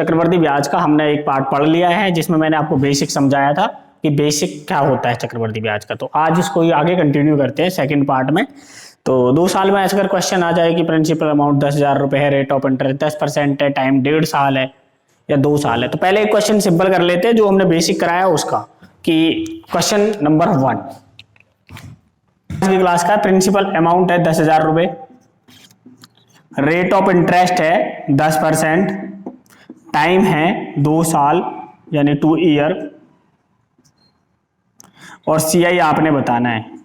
चक्रवर्ती ब्याज का हमने एक पार्ट पढ़ लिया है जिसमें मैंने आपको बेसिक समझाया था कि बेसिक क्या होता है चक्रवर्ती ब्याज का। तो आज इसको ही आगे कंटिन्यू करते हैं सेकंड पार्ट में। तो 2 साल में ऐसा अगर क्वेश्चन आ जाए कि प्रिंसिपल अमाउंट 10,000 रुपए है, रेट ऑफ इंटरेस्ट 10% है, टाइम 1.5 साल है या 2 साल है, तो पहले एक क्वेश्चन सिंपल कर लेते हैं जो हमने बेसिक कराया उसका, कि क्वेश्चन नंबर 1 की क्लास का प्रिंसिपल अमाउंट है 10,000 रुपए, रेट ऑफ इंटरेस्ट है 10%, टाइम है 2 साल यानी 2 ईयर, और सीआई आपने बताना है।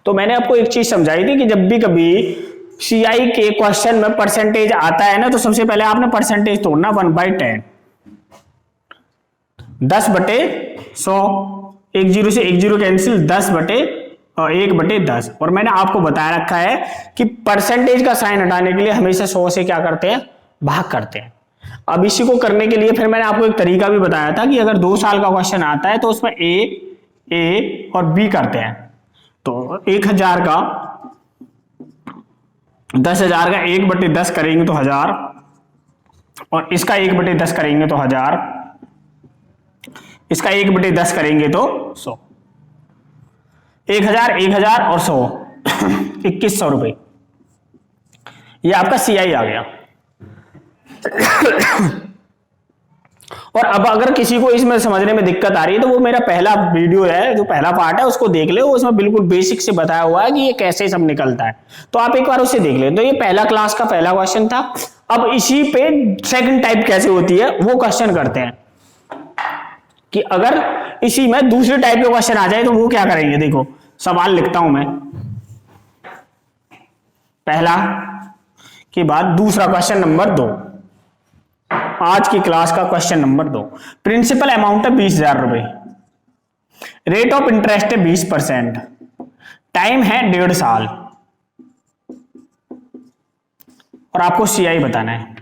तो मैंने आपको एक चीज समझाई थी कि जब भी कभी सीआई के क्वेश्चन में परसेंटेज आता है ना, तो सबसे पहले आपने परसेंटेज तोड़ना 1/10, 10/100, एक जीरो से एक जीरो कैंसिल, 10/1/10। और मैंने आपको बताया रखा है कि परसेंटेज का साइन हटाने के लिए हमेशा 100 से क्या करते हैं, भाग करते हैं। अब इसी को करने के लिए फिर मैंने आपको एक तरीका भी बताया था कि अगर 2 साल का क्वेश्चन आता है तो उसमें ए और बी करते हैं। तो 1,000 का 10,000 का 1/10 करेंगे तो 1000, और इसका 1/10 करेंगे तो 1000, इसका 1/10 करेंगे तो 100। 1,000 1,000 और 100 2100 रुपए, ये आपका सीआई आ गया। और अब अगर किसी को इसमें समझने में दिक्कत आ रही है तो वो मेरा पहला वीडियो है, जो पहला पार्ट है उसको देख ले, उसमें बिल्कुल बेसिक से बताया हुआ है कि ये कैसे सब निकलता है। तो आप एक बार उसे देख ले। तो ये पहला क्लास का पहला क्वेश्चन था। अब इसी पे सेकंड टाइप कैसे होती है वो क्वेश्चन करते हैं, कि अगर इसी में दूसरे टाइप के क्वेश्चन आ जाए तो वो क्या करेंगे। देखो सवाल लिखता हूं मैं, पहला के बाद दूसरा क्वेश्चन नंबर 2, आज की क्लास का क्वेश्चन नंबर 2। प्रिंसिपल अमाउंट है 20,000 रुपए, रेट ऑफ इंटरेस्ट है 20%, टाइम है 1.5 साल, और आपको सीआई बताना है।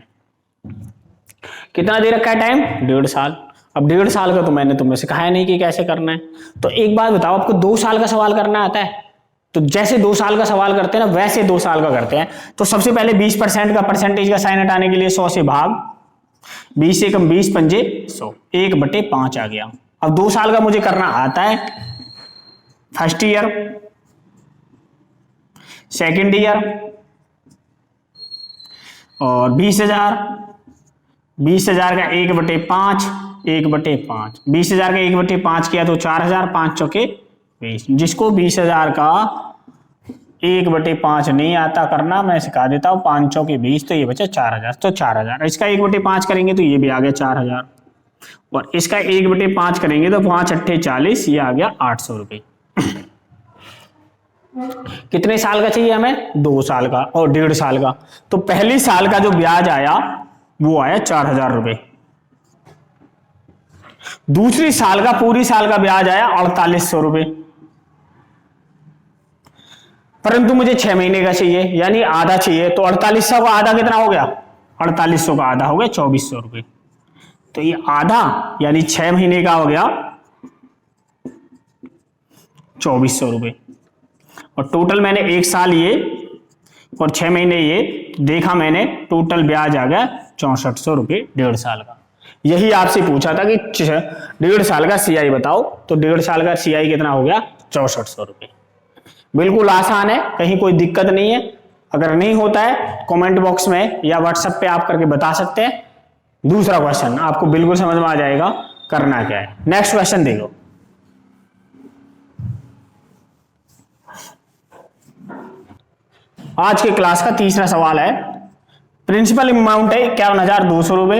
कितना दे रखा है टाइम, 1.5 साल। अब 1.5 साल का तो मैंने तुम्हें सिखाया नहीं कि कैसे करना है। तो एक बात बताओ, आपको 2 साल का सवाल करना आता है? तो जैसे 2 साल का सवाल करते हैं ना, वैसे 2 साल का करते हैं। तो सबसे पहले 20% का परसेंटेज का साइन हटाने के लिए 100 से भाग, 20 से कम 20 पंजे 100, 1/5 आ गया। अब 2 साल का मुझे करना आता है, फर्स्ट ईयर, सेकंड ईयर, और 20,000 का 1/5, 1/5, 20,000 का 1/5 किया तो 4,000, 5 चौके 20। जिसको 20,000 का 1/5 नहीं आता करना, मैं सिखा देता हूं, 5 चौके 20, तो ये बचा 4,000। तो 4,000, इसका 1/5 करेंगे तो ये भी आ गया 4,000, और इसका 1/5 करेंगे तो 5 अट्ठे 40, ये आ गया 800 रुपए। कितने साल का चाहिए हमें, 2 साल का और 1.5 साल का। तो पहली साल का जो ब्याज आया वो आया 4,000 रुपए, दूसरी साल का पूरी साल का ब्याज आया 4,800 रुपए, परंतु मुझे 6 महीने का चाहिए यानी आधा चाहिए। तो 4,800 का आधा कितना हो गया, 4,800 का आधा हो गया 2,400 रुपए। तो ये आधा यानी 6 महीने का हो गया 2,400 रुपए, और टोटल मैंने 1 साल ये और 6 महीने ये देखा मैंने, टोटल ब्याज आ गया 6,400 रुपए 1.5 साल का। यही आपसे पूछा था कि 1.5 साल का सीआई बताओ, तो 1.5 साल का सीआई कितना हो गया, 6,400 रुपए। बिल्कुल आसान है, कहीं कोई दिक्कत नहीं है। अगर नहीं होता है कमेंट बॉक्स में या व्हाट्सएप पे आप करके बता सकते हैं। दूसरा क्वेश्चन आपको बिल्कुल समझ में आ जाएगा करना क्या है। नेक्स्ट क्वेश्चन देखो, आज के क्लास का तीसरा सवाल है। प्रिंसिपल अमाउंट है 51,200 रुपए,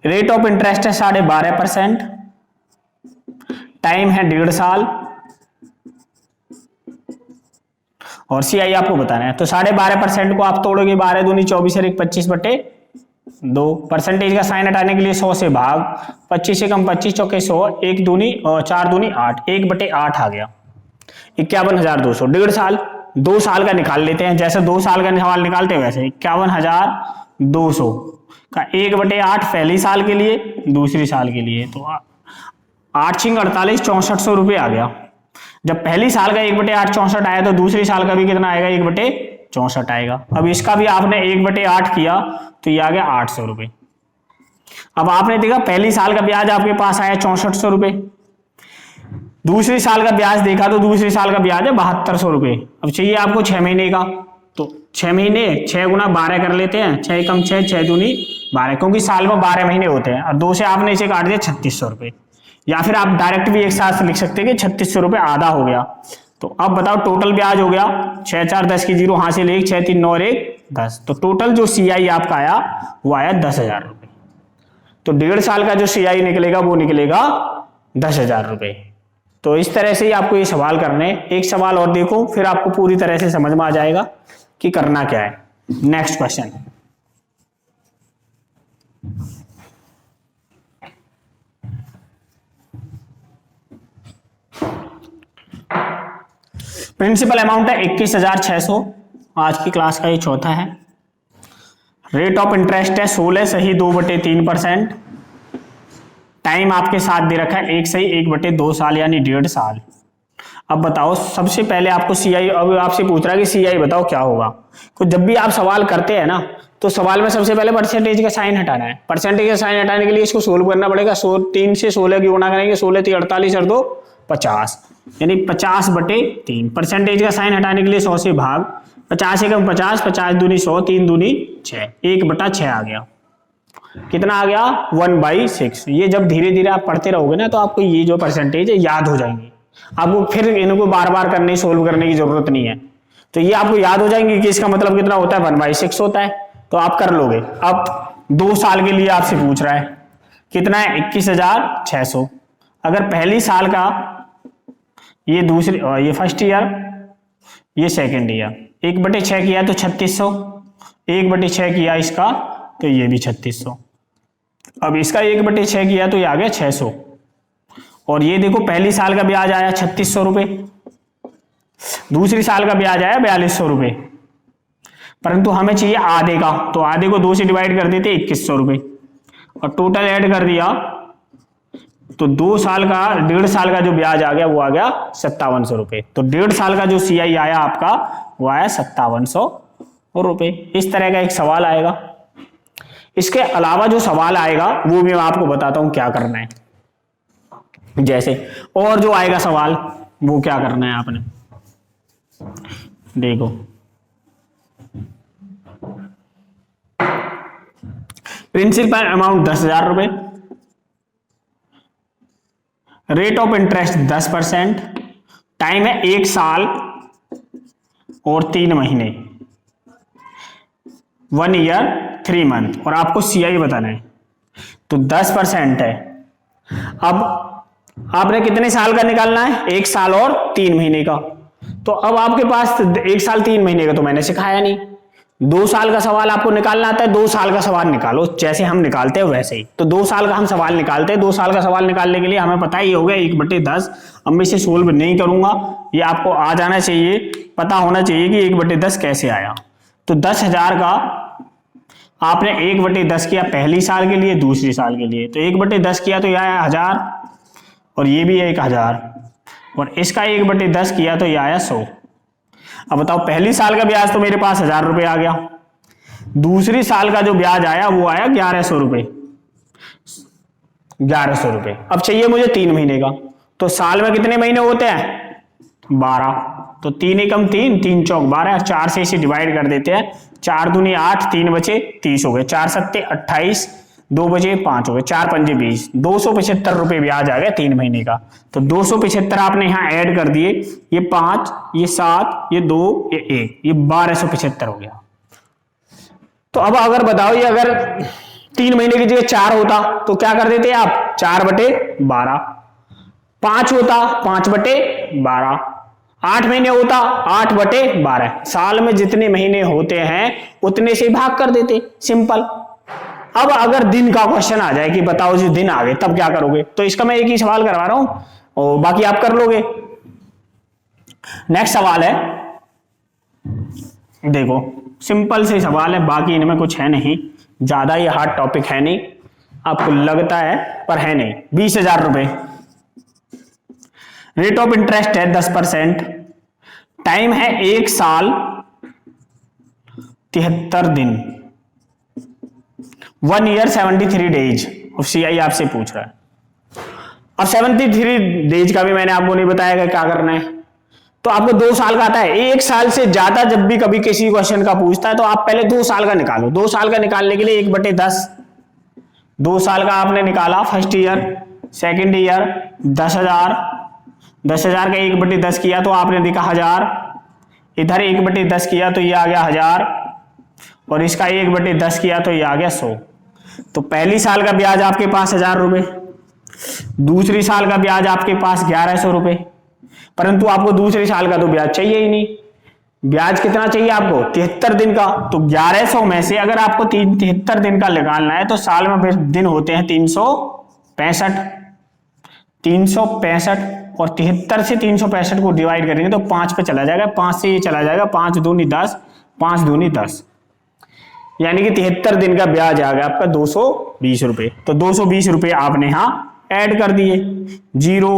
रेट ऑफ इंटरेस्ट है 12.5%, टाइम है 1.5 साल, और सीआई आपको बताना है। तो 12.5% को आप तोड़ोगे, 12 दूनी 24 और 25/2। परसेंटेज का साइन हटाने के लिए 100 से भाग, 25 से कम 25 चौके 100, 1 दूनी और 4 दूनी 8, 1/8 आ गया 51,200। 1.5 साल, 2 साल का निकाल लेते हैं, जैसे 2 साल का सवाल निकालते हैं वैसे। 51,200 का 1/8 पहली साल के लिए, दूसरी साल के लिए, तो 8 × 48 6,400 रुपये आ गया। जब पहली साल का 1/8 64 आया तो दूसरी साल का भी कितना आएगा, 1/64 आएगा। अब इसका भी आपने 1/8 किया तो ये आ गया 800 रुपये। अब आपने देखा पहली साल का ब्याज आपके पास आया 6400 रुपए, दूसरी साल का ब्याज देखा तो दूसरी साल का ब्याज है 7200 रुपए। अब चाहिए आपको 6 महीने का, तो 6 महीने 6 गुना 12 कर लेते हैं, 6 कम 6 6 दूनी 12, क्योंकि साल में 12 महीने होते हैं, और 2 से आपने इसे काट दिया 3600 रुपए, या फिर आप डायरेक्ट भी एक साथ लिख सकते हैं कि 3600 रुपए आधा हो गया। तो अब बताओ टोटल ब्याज हो गया 6 4 10 की 0 हासिल 1 6 3 9 और 1 10, तो टोटल जो CI आपका आया वो आया 10,000 रुपए। तो 1.5 साल का जो CI निकलेगा वो निकलेगा 10,000 रुपए। तो इस तरह से ही आपको ये सवाल करने, एक सवाल और देखो फिर आपको पूरी तरह से समझ में आ जाएगा कि करना क्या है। नेक्स्ट क्वेश्चन, प्रिंसिपल अमाउंट है 21,600, आज की क्लास का ये चौथा है। रेट ऑफ इंटरेस्ट है 16 सही 2/3%। टाइम आपके साथ दे रखा है 1 सही 1/2 साल यानी 1.5 साल। अब बताओ सबसे पहले आपको CI, अब आपसे पूछ रहा है कि CI बताओ क्या होगा। तो जब भी आप सवाल करते हैं ना तो सवाल में सबसे पहले परसेंटेज का साइन हटाना है। परसेंटेज का साइन हटाने के लिए इसको सोल्व करना पड़ेगा। 3 से 16 की गुणा करेंगे, 16 3 48 और 2 50 यानी 50/3। परसेंटेज का साइन हटाने के लिए 100 से भाग, 50 एकम 50, 50 दूनी 100, 3 दूनी 6, 1/6 आ गया। कितना आ गया 1/6। ये जब धीरे धीरे आप पढ़ते रहोगे ना तो आपको ये जो परसेंटेज है याद हो जाएंगे, आपको फिर इनको बार बार करने सोल्व करने की जरूरत नहीं है। तो ये आपको याद हो जाएंगे कि इसका मतलब कितना होता है 1/6 होता है, तो आप कर लोगे। अब 2 साल के लिए आपसे पूछ रहा है कितना है 21,600। अगर पहली साल का ये दूसरी ये फर्स्ट ईयर ये सेकेंड ईयर 1/6 किया तो 3600, 1/6 किया इसका तो ये भी 3600। अब इसका 1/6 किया तो ये आ गया 600, और ये देखो पहली साल का ब्याज आया 3600 रुपए, दूसरी साल का ब्याज आया 4200 रुपए, परंतु हमें चाहिए आधे का, तो आधे को 2 से डिवाइड कर देते 2100 रुपए, और टोटल ऐड कर दिया तो 2 साल का 1.5 साल का जो ब्याज आ गया वो आ गया 5700 रुपए। तो 1.5 साल का जो CI आया आपका वो आया 5700 रुपए। इस तरह का एक सवाल आएगा। इसके अलावा जो सवाल आएगा वो भी मैं आपको बताता हूं क्या करना है। जैसे और जो आएगा सवाल वो क्या करना है आपने देखो, प्रिंसिपल अमाउंट 10,000 रुपए, रेट ऑफ इंटरेस्ट 10%, टाइम है 1 साल और 3 महीने, 1 ईयर 3 मंथ, और आपको CI बताना है। तो 10% है। अब आपने कितने साल का निकालना है 1 साल और 3 महीने का। तो अब आपके पास 1 साल 3 महीने का तो मैंने सिखाया नहीं, 2 साल का सवाल आपको निकालना आता है, 2 साल का सवाल निकालो जैसे हम निकालते हैं वैसे ही। तो 2 साल का हम सवाल निकालते हैं, 2 साल का सवाल निकालने के लिए हमें पता ही हो गया 1/10। अब मैं इसे सोल्व नहीं करूंगा, ये आपको आ जाना चाहिए, पता होना चाहिए कि 1/10 कैसे आया। तो 10,000 का आपने 1/10 किया पहली साल के लिए, दूसरी साल के लिए, तो 1/10 किया तो यह आया 1000, और ये भी है 1000, और इसका 1/10 किया तो यह आया 100। अब बताओ पहली साल का ब्याज तो मेरे पास 1000 रुपए आ गया, दूसरी साल का जो ब्याज आया वो आया 1100 रुपए, 1100 रुपए। अब चाहिए मुझे 3 महीने का, तो साल में कितने महीने होते हैं 12, तो 3 एकम 3, 3 चौक 12, 4 से इसे डिवाइड कर देते हैं, 4 दूनी 8, 3 बचे 30 हो गए, 4 सत्ते 28, 2 बचे 5 हो गए, 4 पंजे 20, 275 रुपए ब्याज आ गया 3 महीने का। तो 275 आपने यहाँ ऐड कर दिए, ये 5, ये 7, ये 2, ये 1, ये 1275 हो गया। तो अब अगर बताओ ये अगर 3 महीने की जगह 4 होता तो क्या कर देते आप 4/12, 5 होता 5/12, 8 महीने होता 8/12, साल में जितने महीने होते हैं उतने से भाग कर देते, सिंपल। अब अगर दिन का क्वेश्चन आ जाए कि बताओ जी दिन आ गए तब क्या करोगे, तो इसका मैं एक ही सवाल करवा रहा हूं और बाकी आप कर लोगे। नेक्स्ट सवाल है, देखो सिंपल से सवाल है, बाकी इनमें कुछ है नहीं, ज्यादा ये हार्ड टॉपिक है नहीं, आपको लगता है पर है नहीं। 20,000 रुपए, रेट ऑफ इंटरेस्ट है 10%, टाइम है 1 साल 73 दिन, 1 ईयर 73 डेज और सीआई आपसे पूछ रहा है। अब 73 डेज का भी मैंने आपको नहीं बताया कि क्या करना है। तो आपको 2 साल का आता है। 1 साल से ज्यादा जब भी कभी किसी क्वेश्चन का पूछता है तो आप पहले 2 साल का निकालो। 2 साल का निकालने के लिए 1/10, 2 साल का आपने निकाला फर्स्ट ईयर, सेकंड ईयर 10,000, 10,000 का 1/10 किया तो आपने देखा 1000, इधर 1/10 किया तो ये आ गया 1000 और इसका 1/10 किया तो ये आ गया 100। तो पहली साल का ब्याज आपके पास 1000 रुपए, दूसरी साल का ब्याज आपके पास 1100 रुपए, परंतु आपको दूसरे साल का तो ब्याज चाहिए ही नहीं। ब्याज कितना चाहिए आपको? 73 दिन का। तो 1100 में से अगर आपको 73 दिन का निकालना है तो साल में दिन होते हैं 365, 365 और 73 से 365 को डिवाइड करेंगे तो 5 पे चला जाएगा, 5 से ये चला जाएगा, 5 दूनी 10, 5 दूनी 10, यानी कि 73 दिन का ब्याज आ गया आपका 220 रुपए। तो 220 रुपए आपने यहां ऐड कर दिए, 0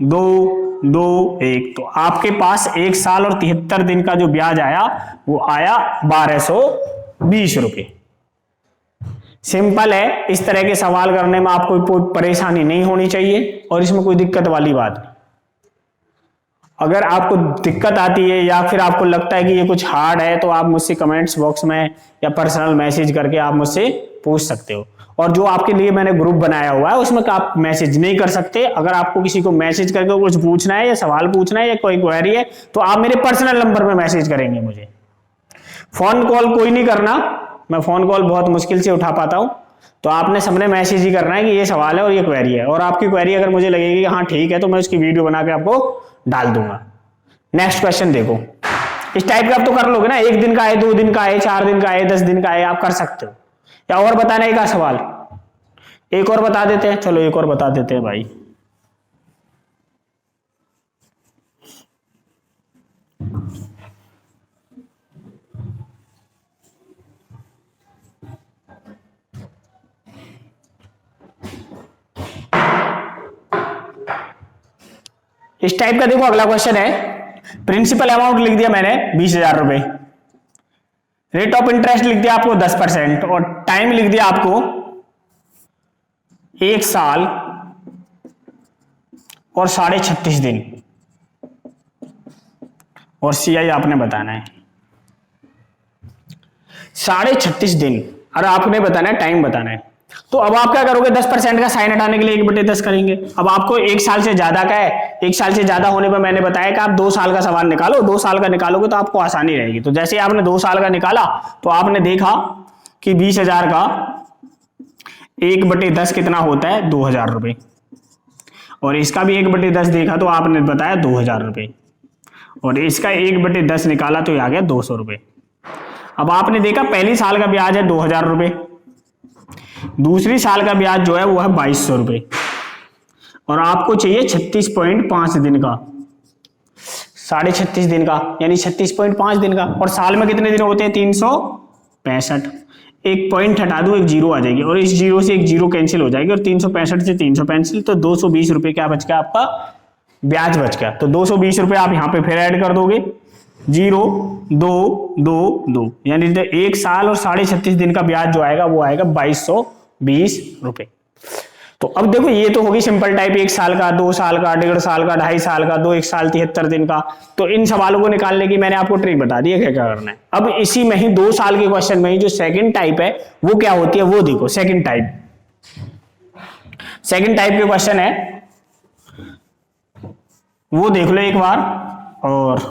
2 2 1, तो आपके पास 1 साल और 73 दिन का जो ब्याज आया वो आया 1220 रुपए। सिंपल है, इस तरह के सवाल करने में आपको कोई परेशानी नहीं होनी चाहिए और इसमें कोई दिक्कत वाली बात नहीं। अगर आपको दिक्कत आती है या फिर आपको लगता है कि ये कुछ हार्ड है तो आप मुझसे कमेंट्स बॉक्स में या पर्सनल मैसेज करके आप मुझसे पूछ सकते हो। और जो आपके लिए मैंने ग्रुप बनाया हुआ है उसमें आप मैसेज नहीं कर सकते। अगर आपको किसी को मैसेज करके कुछ पूछना है या सवाल पूछना है या कोई क्वेरी है तो आप मेरे पर्सनल नंबर पे मैसेज करेंगे मुझे। फोन कॉल कोई नहीं करना, मैं फोन कॉल बहुत मुश्किल से उठा पाता हूं। तो आपने सबने मैसेज ही करना है कि ये सवाल है और ये क्वेरी है, और आपकी क्वेरी अगर मुझे लगेगी कि हाँ ठीक है तो मैं उसकी वीडियो बना के आपको डाल दूंगा। नेक्स्ट क्वेश्चन देखो, इस टाइप का आप तो कर लोगे ना, 1 दिन का है, 2 दिन का है, 4 दिन का है, 10 दिन का है, आप कर सकते हो। या और बताने का सवाल एक और बता देते हैं, चलो एक और बता देते हैं भाई। इस टाइप का देखो अगला क्वेश्चन है, प्रिंसिपल अमाउंट लिख दिया मैंने 20,000 रुपए, रेट ऑफ इंटरेस्ट लिख दिया आपको 10% और टाइम लिख दिया आपको 1 साल और 36.5 दिन, और सीआई आपने बताना है 36.5 दिन, और आपने बताना है टाइम बताना है। तो अब आप क्या करोगे, 10% का साइन हटाने के लिए 1/10 करेंगे। अब आपको 1 साल से ज्यादा का है, 1 साल से ज्यादा होने पर मैंने बताया कि आप 2 साल का सवाल निकालो, 2 साल का निकालोगे तो आपको आसानी रहेगी। तो जैसे आपने 2 साल का निकाला तो आपने देखा कि 20,000 का 1/10 कितना होता है, 2,000 रुपए, और इसका भी 1/10 देखा तो आपने बताया 2,000 रुपए, और इसका 1/10 निकाला तो आ गया 200 रुपए। अब आपने देखा पहली साल का ब्याज है 2,000 रुपए, दूसरी साल का ब्याज जो है वो है 2,200 रुपए, और आपको चाहिए 36.5 दिन का, 36.5 दिन का यानी 36.5 दिन का, और साल में कितने दिन होते हैं, 365। एक पॉइंट हटा दो, एक जीरो आ जाएगी, और इस जीरो से एक जीरो कैंसिल हो जाएगी, और 365 से 300 कैंसिल, तो 220 रुपए क्या बच गया आपका, ब्याज बच गया। तो 220 रुपए आप यहां पे फिर ऐड कर दोगे, 0 2 2 2, यानी 1 साल और 36.5 दिन का ब्याज जो आएगा वो आएगा 2,220 रुपए। तो अब देखो ये तो होगी सिंपल टाइप, 1 साल का, 2 साल का, 1.5 साल का, 2.5 साल का, 1 साल 73 दिन का। तो इन सवालों को निकालने की मैंने आपको ट्रिक बता दी है क्या क्या करना है। अब इसी में ही 2 साल के क्वेश्चन में ही जो सेकंड टाइप है वो क्या होती है वो देखो। सेकंड टाइप के क्वेश्चन है वो देख लो एक बार। और